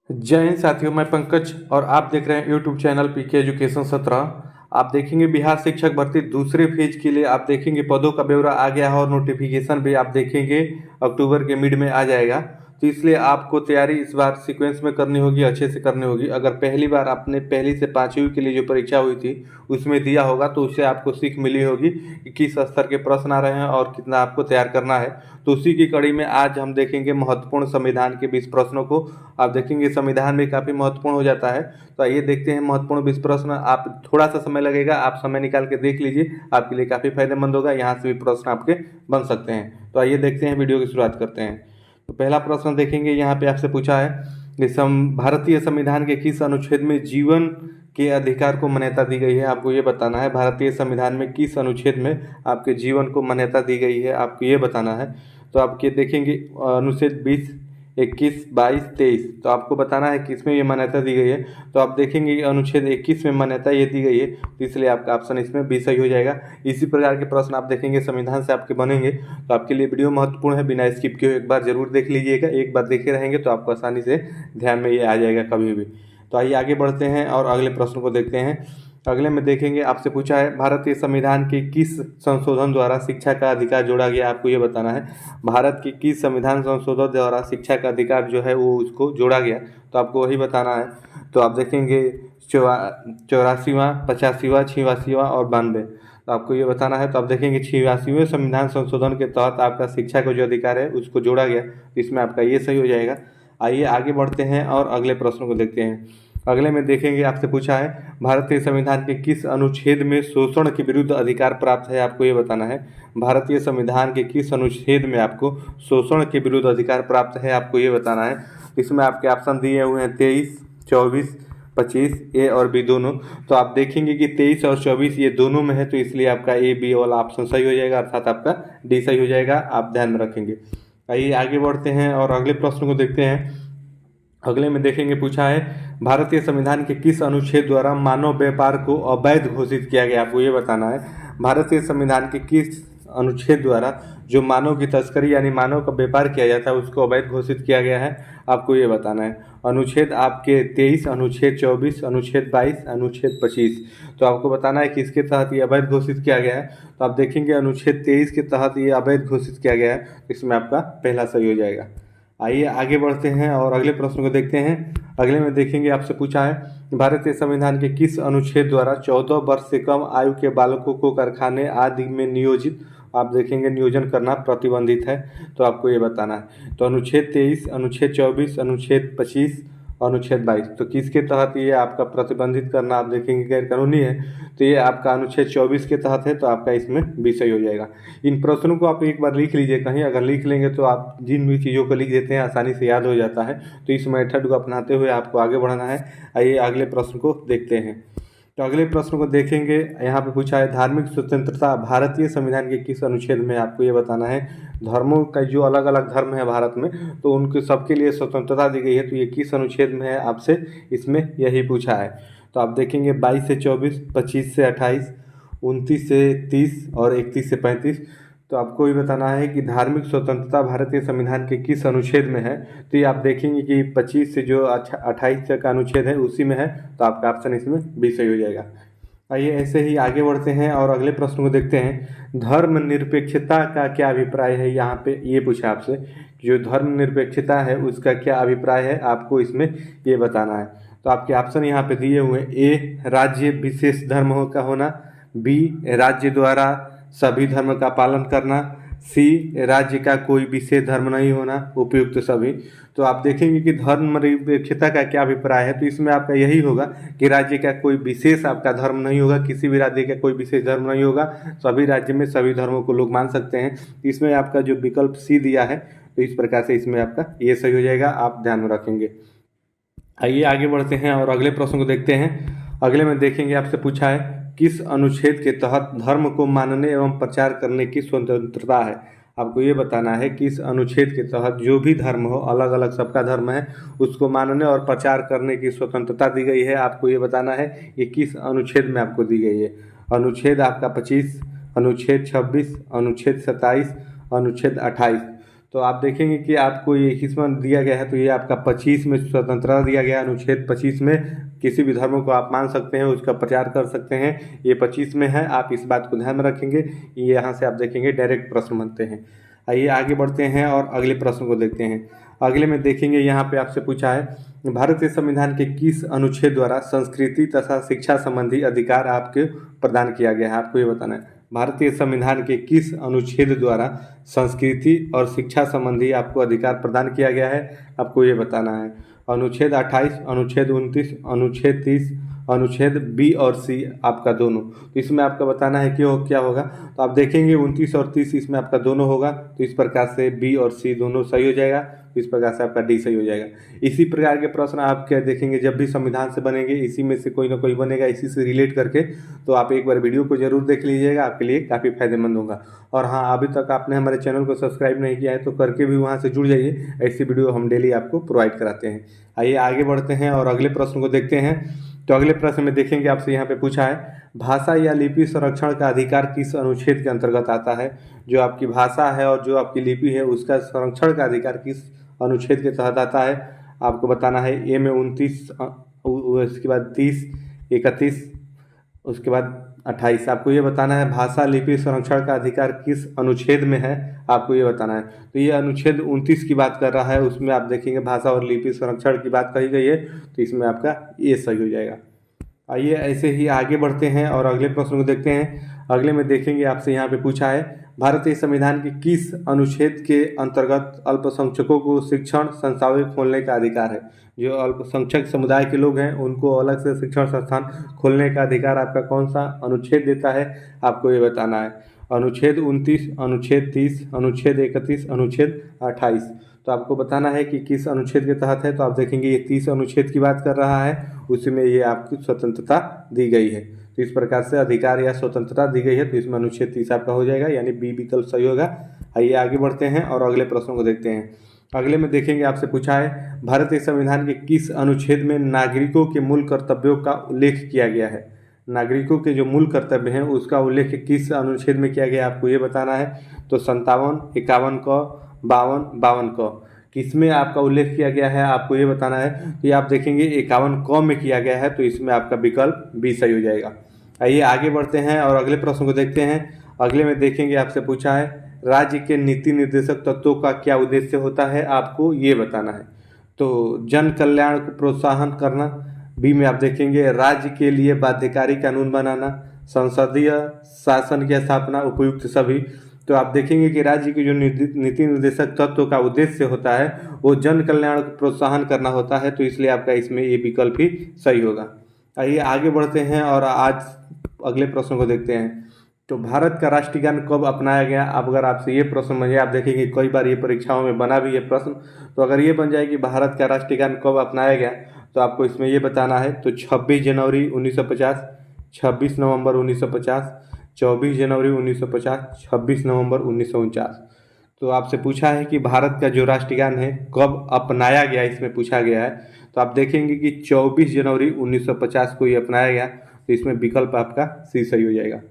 जय हिंद साथियों, मैं पंकज और आप देख रहे हैं यूट्यूब चैनल पीके एजुकेशन 17। आप देखेंगे बिहार शिक्षक भर्ती दूसरे फेज के लिए आप देखेंगे पदों का ब्यौरा आ गया है और नोटिफिकेशन भी आप देखेंगे अक्टूबर के मिड में आ जाएगा। तो इसलिए आपको तैयारी इस बार सीक्वेंस में करनी होगी, अच्छे से करनी होगी। अगर पहली बार आपने पहली से पाँचवीं के लिए जो परीक्षा हुई थी उसमें दिया होगा तो उससे आपको सीख मिली होगी कि किस स्तर के प्रश्न आ रहे हैं और कितना आपको तैयार करना है। तो उसी की कड़ी में आज हम देखेंगे महत्वपूर्ण संविधान के 20 प्रश्नों को। आप देखेंगे संविधान भी काफ़ी महत्वपूर्ण हो जाता है। तो आइए देखते हैं महत्वपूर्ण 20 प्रश्न। आप थोड़ा सा समय लगेगा, आप समय निकाल के देख लीजिए, आपके लिए काफ़ी फायदेमंद होगा। यहाँ से भी प्रश्न आपके बन सकते हैं। तो आइए देखते हैं, वीडियो की शुरुआत करते हैं। तो पहला प्रश्न देखेंगे, यहाँ पे आपसे पूछा है कि भारतीय संविधान के किस अनुच्छेद में जीवन के अधिकार को मान्यता दी गई है। आपको ये बताना है भारतीय संविधान में किस अनुच्छेद में आपके जीवन को मान्यता दी गई है, आपको ये बताना है। तो आपके देखेंगे अनुच्छेद 20, 21, 22, 23। तो आपको बताना है किसमें ये मान्यता दी गई है। तो आप देखेंगे अनुच्छेद 21 में मान्यता ये दी गई है, तो इसलिए आपका ऑप्शन इसमें बी सही हो जाएगा। इसी प्रकार के प्रश्न आप देखेंगे संविधान से आपके बनेंगे, तो आपके लिए वीडियो महत्वपूर्ण है, बिना स्किप किए एक बार जरूर देख लीजिएगा। एक बार देखे रहेंगे तो आपको आसानी से ध्यान में ये आ जाएगा कभी भी। तो आइए आगे बढ़ते हैं और अगले प्रश्न को देखते हैं। अगले में देखेंगे, आपसे पूछा है भारतीय संविधान के किस संशोधन द्वारा शिक्षा का अधिकार जोड़ा गया। आपको ये बताना है भारत की किस संविधान संशोधन द्वारा शिक्षा का अधिकार जो है वो उसको जोड़ा गया, तो आपको वही बताना है। तो आप देखेंगे 84वां, 85वां, 86वां और 92। तो आपको ये बताना है। तो आप देखेंगे 86वें संविधान संशोधन के तहत आपका शिक्षा का जो अधिकार है उसको जोड़ा गया, तो इसमें आपका ये सही हो जाएगा। आइए आगे बढ़ते हैं और अगले प्रश्न को देखते हैं। अगले में देखेंगे, आपसे पूछा है भारतीय संविधान के किस अनुच्छेद में शोषण के विरुद्ध अधिकार प्राप्त है। आपको ये बताना है भारतीय संविधान के किस अनुच्छेद में आपको शोषण के विरुद्ध अधिकार प्राप्त है, आपको ये बताना है। इसमें आपके ऑप्शन दिए हुए हैं 23, 24, 25, ए और बी दोनों। तो आप देखेंगे कि 23 और 24 ये दोनों में है, तो इसलिए आपका ए बी वाला ऑप्शन सही हो जाएगा, अर्थात आपका डी सही हो जाएगा। आप ध्यान में रखेंगे। आइए आगे बढ़ते हैं और अगले प्रश्न को देखते हैं। अगले में देखेंगे, पूछा है भारतीय संविधान के किस अनुच्छेद द्वारा मानव व्यापार को अवैध घोषित किया गया। आपको ये बताना है भारतीय संविधान के किस अनुच्छेद द्वारा जो मानव की तस्करी यानी मानव का व्यापार किया जाता है उसको अवैध घोषित किया गया है, आपको ये बताना है। अनुच्छेद आपके 23, अनुच्छेद 24, अनुच्छेद 22, अनुच्छेद 25। तो आपको बताना है कि इसके तहत ये अवैध घोषित किया गया है। तो आप देखेंगे अनुच्छेद 23 के तहत ये अवैध घोषित किया गया है, इसमें आपका पहला सही हो जाएगा। आइए आगे बढ़ते हैं और अगले प्रश्न को देखते हैं। अगले में देखेंगे, आपसे पूछा है भारतीय संविधान के किस अनुच्छेद द्वारा 14 वर्ष से कम आयु के बालकों को कारखाने आदि में नियोजित आप देखेंगे नियोजन करना प्रतिबंधित है, तो आपको ये बताना है। तो अनुच्छेद 23, अनुच्छेद 24, अनुच्छेद 25, अनुच्छेद 22। तो किसके तहत ये आपका प्रतिबंधित करना आप देखेंगे गैर कानूनी है, तो ये आपका अनुच्छेद 24 के तहत है, तो आपका इसमें भी सही हो जाएगा। इन प्रश्नों को आप एक बार लिख लीजिए कहीं, अगर लिख लेंगे तो आप जिन भी चीज़ों को लिख देते हैं आसानी से याद हो जाता है। तो इस मेथड को अपनाते हुए आपको आगे बढ़ना है। आइए अगले प्रश्न को देखते हैं। तो अगले प्रश्न को देखेंगे, यहाँ पे पूछा है धार्मिक स्वतंत्रता भारतीय संविधान के किस अनुच्छेद में, आपको ये बताना है। धर्मों का जो अलग अलग धर्म है भारत में, तो उनके सबके लिए स्वतंत्रता दी गई है, तो ये किस अनुच्छेद में है आपसे इसमें यही पूछा है। तो आप देखेंगे 22 से 24, 25 से 28, 29 से 30 और 31 से 35। तो आपको ये बताना है कि धार्मिक स्वतंत्रता भारतीय संविधान के किस अनुच्छेद में है। तो ये आप देखेंगे कि 25 से जो 28 तक का अनुच्छेद है उसी में है, तो आपका ऑप्शन इसमें बी सही हो जाएगा। आइए ऐसे ही आगे बढ़ते हैं और अगले प्रश्न को देखते हैं। धर्मनिरपेक्षता का क्या अभिप्राय है, यहाँ पे ये पूछा आपसे कि जो धर्मनिरपेक्षता है उसका क्या अभिप्राय है, आपको इसमें ये बताना है। तो आपके ऑप्शन यहाँ पे दिए हुए हैं, ए राज्य विशेष धर्म का होना, बी राज्य द्वारा सभी धर्म का पालन करना, सी राज्य का कोई विशेष धर्म नहीं होना, उपयुक्त सभी। तो आप देखेंगे कि धर्मनिरपेक्षता का क्या अभिप्राय है, तो इसमें आपका यही होगा कि राज्य का कोई विशेष आपका धर्म नहीं होगा, किसी भी राज्य का कोई विशेष धर्म नहीं होगा, सभी राज्य में सभी धर्मों को लोग मान सकते हैं। इसमें आपका जो विकल्प सी दिया है, तो इस प्रकार से इसमें आपका ये सही हो जाएगा, आप ध्यान में रखेंगे। आइए आगे बढ़ते हैं और अगले प्रश्न को देखते हैं। अगले में देखेंगे, आपसे पूछा है किस अनुच्छेद के तहत धर्म को मानने एवं प्रचार करने की स्वतंत्रता है। आपको ये बताना है कि इस अनुच्छेद के तहत जो भी धर्म हो, अलग अलग सबका धर्म है, उसको मानने और प्रचार करने की स्वतंत्रता दी गई है। आपको ये बताना है ये किस अनुच्छेद में आपको दी गई है। अनुच्छेद आपका 25, अनुच्छेद 26, अनुच्छेद 27, अनुच्छेद 28। तो आप देखेंगे कि आपको ये 21वां दिया गया है, तो ये आपका 25 में स्वतंत्रता दिया गया है। अनुच्छेद 25 में किसी भी धर्म को आप मान सकते हैं, उसका प्रचार कर सकते हैं, ये 25 में है। आप इस बात को ध्यान में रखेंगे। ये यहाँ से आप देखेंगे डायरेक्ट प्रश्न बनते हैं। आइए आगे बढ़ते हैं और अगले प्रश्न को देखते हैं। अगले में देखेंगे यहाँ पे आपसे पूछा है भारतीय संविधान के किस अनुच्छेद द्वारा संस्कृति तथा शिक्षा संबंधी अधिकार आपको प्रदान किया गया है, आपको ये बताना है। भारतीय संविधान के किस अनुच्छेद द्वारा संस्कृति और शिक्षा संबंधी आपको अधिकार प्रदान किया गया है, आपको ये बताना है। अनुच्छेद 28, अनुच्छेद 29, अनुच्छेद 30, अनुच्छेद बी और सी आपका दोनों। तो इसमें आपका बताना है कि वो क्या होगा। तो आप देखेंगे 29 और 30 इसमें आपका दोनों होगा, तो इस प्रकार से बी और सी दोनों सही हो जाएगा। तो इस प्रकार से आपका डी सही हो जाएगा। इसी प्रकार के प्रश्न आप क्या देखेंगे जब भी संविधान से बनेंगे, इसी में से कोई ना कोई बनेगा इसी से रिलेट करके। तो आप एक बार वीडियो को जरूर देख लीजिएगा, आपके लिए काफ़ी फायदेमंद होगा। और हाँ, अभी तक आपने हमारे चैनल को सब्सक्राइब नहीं किया है तो करके भी वहाँ से जुड़ जाइए। ऐसी वीडियो हम डेली आपको प्रोवाइड कराते हैं। आइए आगे बढ़ते हैं और अगले प्रश्न को देखते हैं। तो अगले प्रश्न में देखेंगे आपसे यहाँ पे पूछा है भाषा या लिपि संरक्षण का अधिकार किस अनुच्छेद के अंतर्गत आता है। जो आपकी भाषा है और जो आपकी लिपि है उसका संरक्षण का अधिकार किस अनुच्छेद के तहत आता है, आपको बताना है। ए में 29, उसके बाद 30, 31, उसके बाद 28। आपको ये बताना है भाषा लिपि संरक्षण का अधिकार किस अनुच्छेद में है, आपको ये बताना है। तो ये अनुच्छेद 29 की बात कर रहा है, उसमें आप देखेंगे भाषा और लिपि संरक्षण की बात कही गई है, तो इसमें आपका ये सही हो जाएगा। आइए ऐसे ही आगे बढ़ते हैं और अगले प्रश्न को देखते हैं। अगले में देखेंगे आपसे यहाँ पे पूछा है भारतीय संविधान के किस अनुच्छेद के अंतर्गत अल्पसंख्यकों को शिक्षण संस्थान खोलने का अधिकार है। जो अल्पसंख्यक समुदाय के लोग हैं उनको अलग से शिक्षण संस्थान खोलने का अधिकार आपका कौन सा अनुच्छेद देता है, आपको ये बताना है। अनुच्छेद 29, अनुच्छेद 30, अनुच्छेद 31, अनुच्छेद 28। तो आपको बताना है कि किस अनुच्छेद के तहत है। तो आप देखेंगे ये 30 अनुच्छेद की बात कर रहा है, उसी में ये आपकी स्वतंत्रता दी गई है। तो इस प्रकार से अधिकार या स्वतंत्रता दी गई है, तो इसमें अनुच्छेद 30 आपका हो जाएगा, यानी बी विकल्प सही होगा। आइए आगे बढ़ते हैं और अगले प्रश्नों को देखते हैं। अगले में देखेंगे आपसे पूछा है भारतीय संविधान के किस अनुच्छेद में नागरिकों के मूल कर्तव्यों का उल्लेख किया गया है। नागरिकों के जो मूल कर्तव्य हैं उसका उल्लेख किस अनुच्छेद में किया गया, आपको ये बताना है। तो 57, 51 क, 52, 52 क किसमें आपका उल्लेख किया गया है, आपको ये बताना है। तो ये आप देखेंगे 51 क में किया गया है, तो इसमें आपका विकल्प बी सही हो जाएगा। आइए आगे बढ़ते हैं और अगले प्रश्न को देखते हैं। अगले में देखेंगे आपसे पूछा है राज्य के नीति निर्देशक तत्वों का क्या उद्देश्य होता है, आपको ये बताना है। तो जन कल्याण को प्रोत्साहन करना। बी में आप देखेंगे राज्य के लिए बाध्यकारी कानून बनाना, संसदीय शासन की स्थापना, उपयुक्त सभी। तो आप देखेंगे कि राज्य के जो नीति निर्देशक तत्व का उद्देश्य होता है वो जन कल्याण को प्रोत्साहन करना होता है, तो इसलिए आपका इसमें ये विकल्प ही सही होगा। आइए आगे बढ़ते हैं और आज अगले प्रश्न को देखते हैं। तो भारत का राष्ट्रीय गान कब अपनाया गया। अब अगर आपसे ये प्रश्न बन जाए, आप देखेंगे कई बार ये परीक्षाओं में बना भी ये प्रश्न, तो अगर ये बन जाए कि भारत का राष्ट्रीय गान कब अपनाया गया, तो आपको इसमें ये बताना है। तो 26 जनवरी 1950, 26 नवंबर 1950, 24 जनवरी 1950, 26 नवंबर 1949। तो आपसे पूछा है कि भारत का जो राष्ट्रीय गान है कब अपनाया गया, इसमें पूछा गया है। तो आप देखेंगे कि 24 जनवरी 1950 को ये अपनाया गया, तो इसमें विकल्प आपका सी सही हो जाएगा।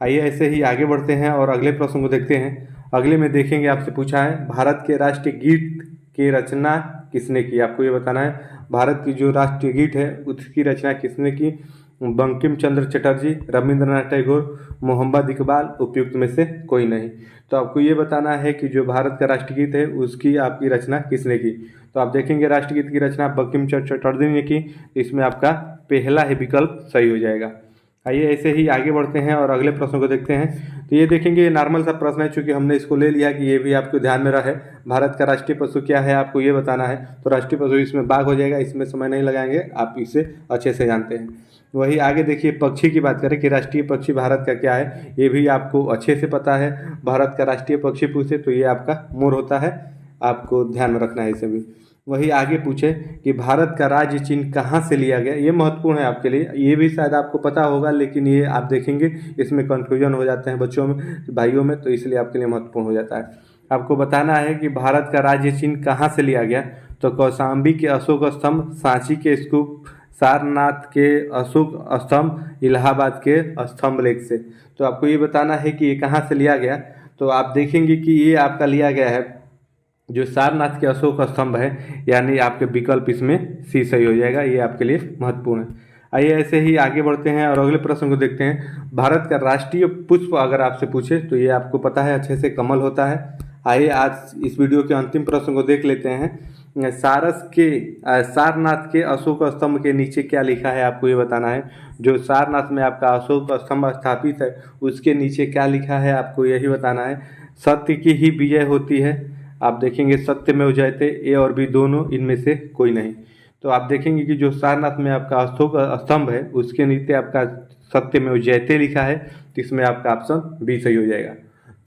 आइए ऐसे ही आगे बढ़ते हैं और अगले प्रश्न को देखते हैं। अगले में देखेंगे आपसे पूछा है भारत के राष्ट्रीय गीत की रचना किसने की, आपको ये बताना है। भारत की जो राष्ट्रीय गीत है उसकी रचना किसने की। बंकिम चंद्र चटर्जी, रविंद्रनाथ टैगोर, मोहम्मद इकबाल, उपयुक्त में से कोई नहीं। तो आपको ये बताना है कि जो भारत का राष्ट्रीय गीत है उसकी आपकी रचना किसने की। तो आप देखेंगे राष्ट्रीय गीत की रचना बंकिम चंद्र चटर्जी ने की, इसमें आपका पहला ही विकल्प सही हो जाएगा। आइए ऐसे ही आगे बढ़ते हैं और अगले प्रश्न को देखते हैं। तो ये देखेंगे ये नॉर्मल सा प्रश्न है, चूंकि हमने इसको ले लिया कि ये भी आपको ध्यान में रहे। भारत का राष्ट्रीय पशु क्या है, आपको ये बताना है। तो राष्ट्रीय पशु इसमें बाघ हो जाएगा, इसमें समय नहीं लगाएंगे, आप इसे अच्छे से जानते हैं। वही आगे देखिए पक्षी की बात करें कि राष्ट्रीय पक्षी भारत का क्या है, ये भी आपको अच्छे से पता है। भारत का राष्ट्रीय पक्षी पूछे तो ये आपका मोर होता है, आपको ध्यान में रखना है इसे भी। वही आगे पूछे कि भारत का राज्य चिन्ह कहाँ से लिया गया, ये महत्वपूर्ण है आपके लिए। ये भी शायद आपको पता होगा, लेकिन ये आप देखेंगे इसमें कन्फ्यूजन हो जाते हैं बच्चों में, भाइयों में, तो इसलिए आपके लिए महत्वपूर्ण हो जाता है। आपको बताना है कि भारत का राज्य चिन्ह कहाँ से लिया गया। तो कौशाम्बी के अशोक स्तंभ, सांची के स्तूप, सारनाथ के अशोक स्तंभ, इलाहाबाद के स्तंभ लेख से। तो आपको ये बताना है कि ये कहाँ से लिया गया। तो आप देखेंगे कि ये आपका लिया गया है जो सारनाथ के अशोक स्तंभ है, यानी आपके विकल्प इसमें सी सही हो जाएगा। ये आपके लिए महत्वपूर्ण है। आइए ऐसे ही आगे बढ़ते हैं और अगले प्रश्न को देखते हैं। भारत का राष्ट्रीय पुष्प अगर आपसे पूछे तो ये आपको पता है अच्छे से, कमल होता है। आइए आज इस वीडियो के अंतिम प्रश्न को देख लेते हैं। सारनाथ के अशोक स्तंभ के नीचे क्या लिखा है, आपको ये बताना है। जो सारनाथ में आपका अशोक स्तंभ स्थापित है उसके नीचे क्या लिखा है, आपको यही बताना है। सत्य की ही विजय होती है। आप देखेंगे सत्यमेव जयते, ए और बी दोनों, इनमें से कोई नहीं। तो आप देखेंगे कि जो सारनाथ में आपका अशोक स्तंभ है उसके नीचे आपका सत्यमेव जयते लिखा है, तो इसमें आपका ऑप्शन बी सही हो जाएगा।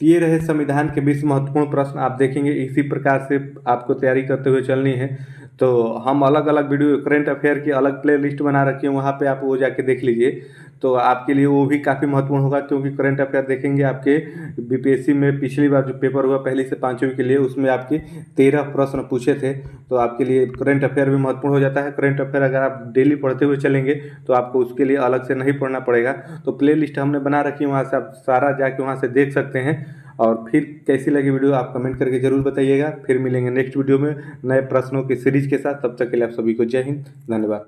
तो ये रहे संविधान के 20 महत्वपूर्ण प्रश्न। आप देखेंगे इसी प्रकार से आपको तैयारी करते हुए चलनी है। तो हम अलग अलग वीडियो करंट अफेयर की अलग प्ले लिस्ट बना रखी है, वहाँ पे आप वो जाके देख लीजिए। तो आपके लिए वो भी काफ़ी महत्वपूर्ण होगा, क्योंकि करंट अफेयर देखेंगे आपके बीपीएससी में पिछली बार जो पेपर हुआ पहली से पाँचवीं के लिए, उसमें आपके 13 प्रश्न पूछे थे। तो आपके लिए करंट अफेयर भी महत्वपूर्ण हो जाता है। करंट अफेयर अगर आप डेली पढ़ते हुए चलेंगे तो आपको उसके लिए अलग से नहीं पढ़ना पड़ेगा। तो प्ले लिस्ट हमने बना रखी है, वहाँ से आप सारा जाके वहाँ से देख सकते हैं। और फिर कैसी लगी वीडियो आप कमेंट करके जरूर बताइएगा। फिर मिलेंगे नेक्स्ट वीडियो में नए प्रश्नों की सीरीज के साथ। तब तक के लिए आप सभी को जय हिंद, धन्यवाद।